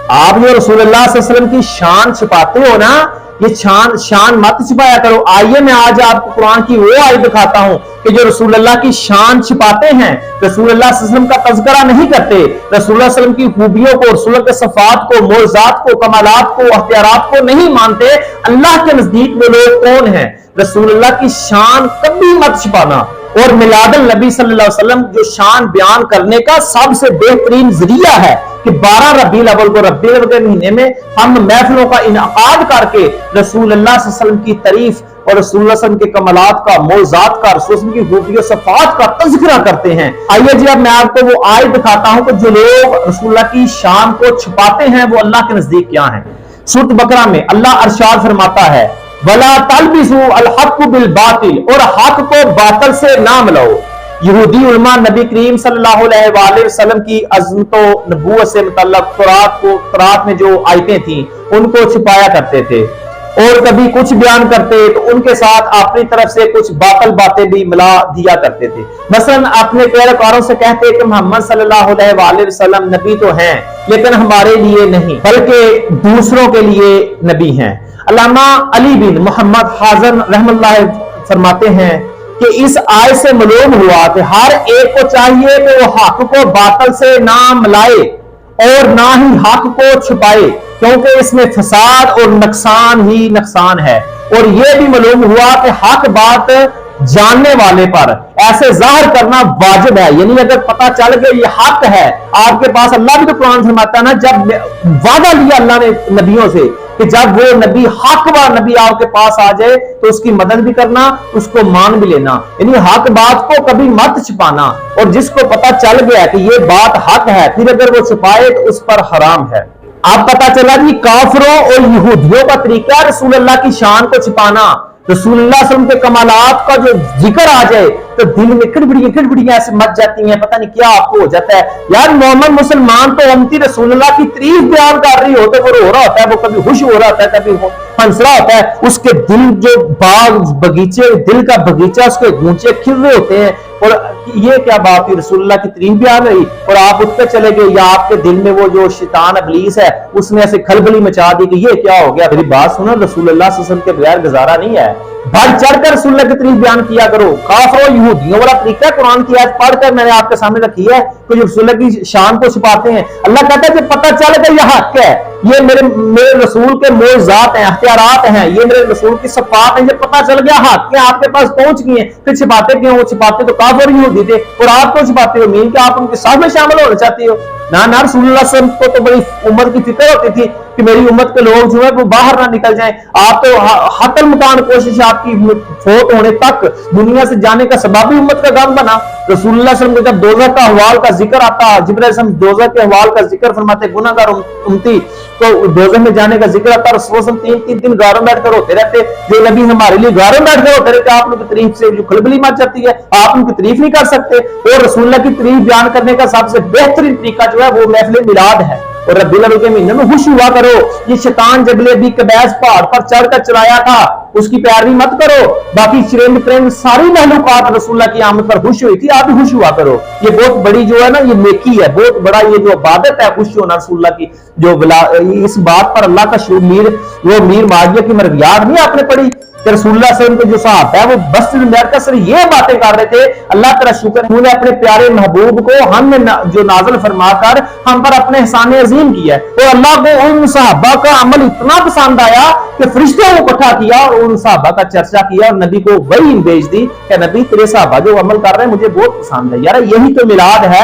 آپ جو रसूलुल्लाह सल्लल्लाहु अलैहि वसल्लम की शान छिपाते हो ना, ये शान मत छिपाया करो। आइए मैं आज आपको कुरान की वो आयत दिखाता हूं कि जो रसूलुल्लाह की शान छिपाते हैं, रसूलुल्लाह सल्लल्लाहु अलैहि वसल्लम का तज़किरा नहीं करते, रसूलुल्लाह सल्लल्लाहु अलैहि वसल्लम की खूबियों को, रसूलुल्लाह के सफ़ात को, मोज़ात को, कमालात को, अख्तियारात को नहीं मानते, अल्लाह के नजदीक वो लोग कौन हैं? रसूलुल्लाह की शान कभी मत छिपाना। और मिलादुल नबी सल्लल्लाहु अलैहि वसल्लम जो शान बयान करने का सबसे बेहतरीन जरिया है कि 12 रबीउल अव्वल को, रबीउल अव्वल के महीने में हम महफिलों का इनआकाद करके रसूलुल्लाह सल्लल्लाहु अलैहि वसल्लम की तारीफ और रसूलुल्लाह सल्लल्लाहु अलैहि वसल्लम के कमालात का, मौज़ात का, रसूल की खूबियों सफ़ात का तज़किरा करते हैं। आइए जी अब मैं आपको वो आयत दिखाता हूं कि जो लोग रसूलुल्लाह की शान को छिपाते हैं वो अल्लाह के नजदीक क्या हैं। सूरत बकरा में अल्लाह इरशाद फरमाता है, वला तलबिसु अल हक़ बिल बातिल, और हक को बातिल से ना मिलाओ। यहूदी उलमा नबी करीम सल्लल्लाहु अलैहि वसल्लम की अज़मत व नबूवत से मुतल्लक़ तौरात में जो आयतें थी उनको छिपाया करते थे, और कभी कुछ बयान करते तो उनके साथ अपनी तरफ से कुछ बातिल बातें भी मिला दिया करते थे। मसलन अपने पैरोकारों से कहते कि मोहम्मद सल्लल्लाहु अलैहि वसल्लम नबी तो हैं लेकिन हमारे लिए नहीं बल्कि दूसरों के लिए नबी हैं। अल्लामा अली बिन मोहम्मद हाज़न रहमतुल्लाह फरमाते हैं कि इस आयत से मालूम हुआ कि हर एक को चाहिए कि वो हक को बातिल से ना मिलाए और ना ही हक को छुपाए, क्योंकि इसमें फसाद और नुकसान ही नुकसान है। और यह भी मालूम हुआ कि हक बात जानने वाले पर ऐसे जाहिर करना वाजिब है, यानी अगर पता चल गया ये हक है आपके पास, अल्लाह भी तो कुरान फरमाता है ना, जब वादा लिया अल्लाह ने नबियों से कि जब वो नबी हक व नबी आपके पास आ जाए तो उसकी मदद भी करना, उसको मान भी लेना, यानी हक बात को कभी मत छिपाना। और जिसको पता चल गया कि ये बात हक है फिर अगर वो छुपाए तो उस पर हराम है। अब पता चला कि काफिरों और यहूदियों का तरीका रसूलुल्लाह की शान को छिपाना। रसूलुल्लाह सल्लल्लाहु अलैहि वसल्लम के कमालात का जो जिक्र आ जाए तो दिल में खिड़बिड़ियां ऐसे मच जाती हैं, पता नहीं क्या आपको हो जाता है। यार मोहम्मद मुसलमान तो उम्मती रसूलुल्लाह की तारीफ बयान कर रही हो तो वो रो रहा होता है, वो कभी खुश हो रहा होता है, कभी हंस रहा होता है, उसके दिल जो बाग बगीचे, दिल का बगीचा, उसके गूंचे खिल रहे होते हैं। और ये क्या बात है, रसूलुल्लाह की तारीफ बयान रही और आप उठ के चले गए, या आपके दिल में वो जो शैतान इब्लीस है उसने ऐसे खलबली मचा दी कि ये क्या हो गया। मेरी बात सुनो, रसूलुल्लाह सल्लल्लाहु अलैहि वसल्लम के बगैर गुजारा नहीं है, बढ़ चढ़कर रसूलुल्लाह की तारीफ बयान किया करो। काफिरों यहूदियों वाला तरीका कुरान की आयत पढ़कर मैंने आपके सामने रखी है कि जो रसूलुल्लाह की शान को छिपाते हैं। अल्लाह कहता है कि पता चल गया ये हक है, ये मेरे रसूल के मोज़ात हैं, अख्तियारात हैं, ये मेरे रसूल की सफ़ात हैं, ये पता चल गया हक के आपके पास पहुंच गई हैं, फिर छिपाते क्यों? वो छिपाते तो काफिर यहूदी थे और आप क्यों छिपाते हो? मीन कि आप उनके साथ में शामिल होना चाहते हो? ना ना, रसूलुल्लाह सल्लल्लाहु अलैहि वसल्लम को तो बड़ी उम्मत की फिक्र होती थी कि मेरी उम्मत के लोग जो है वो बाहर ना निकल जाएं। आप तो हतल मुकान कोशिश आपकी फोत होने तक दुनिया से जाने का सबब भी उम्मत का गम बना। रसूलुल्लाह सल्लल्लाहु अलैहि वसल्लम जब दोज़ख का अहवाल का जिक्र आता, जिब्राइल अलैहि सल्लम दोज़ख के अहवाल का जिक्र फरमाते, गुनाहगार उम्मती तो दोज़ख में जाने का जिक्र आता, रसूल सल्लल्लाहु अलैहि वसल्लम 3 दिन गारों में बैठकर होते रहते। जो नबी हमारे लिए गारों में बैठकर होते रहते, आप उनकी तारीफ से जो खलबली मच जाती है, आप उनकी तारीफ नहीं कर सकते। और रसूलुल्लाह की तारीफ बयान करने का सबसे बेहतरीन तरीका जो है वो महफिल मिलाद है। और रबीउल अव्वल के महीने में खुश हुआ करो। ये शैतान जबले कबैस पहाड़ पर चढ़कर चलाया था, उसकी पैरवी मत करो। बाकी चरिंद परिंद सारी महलूकात रसूलुल्लाह की आमद पर खुश हुई थी, आप भी खुश हुआ करो। ये बहुत बड़ी जो है ना ये नेकी है, बहुत बड़ा ये जो इबादत है खुश होना रसूलुल्लाह की। जो इस बात पर अल्लाह का वो मीर माजिया की मरवियात नहीं आपने पढ़ी कि रसूलुल्लाह सल्लल्लाहु अलैहि वसल्लम के जो सहाबा है वो बस बैठकर सिर्फ ये बातें कर रहे थे। अल्लाह तेरा शुक्र है तूने अपने प्यारे महबूब को हम जो नाज़िल फरमाकर हम पर अपने एहसान अजीम किया है। और अल्लाह को उन सहाबा का अमल इतना पसंद आया कि फरिश्तों को इकट्ठा किया और उन सहाबा का चर्चा किया और नबी को वही भेज दी कि नबी तेरे सहाबा जो अमल कर रहे हैं मुझे बहुत पसंद है। यार यही तो मिलाद है।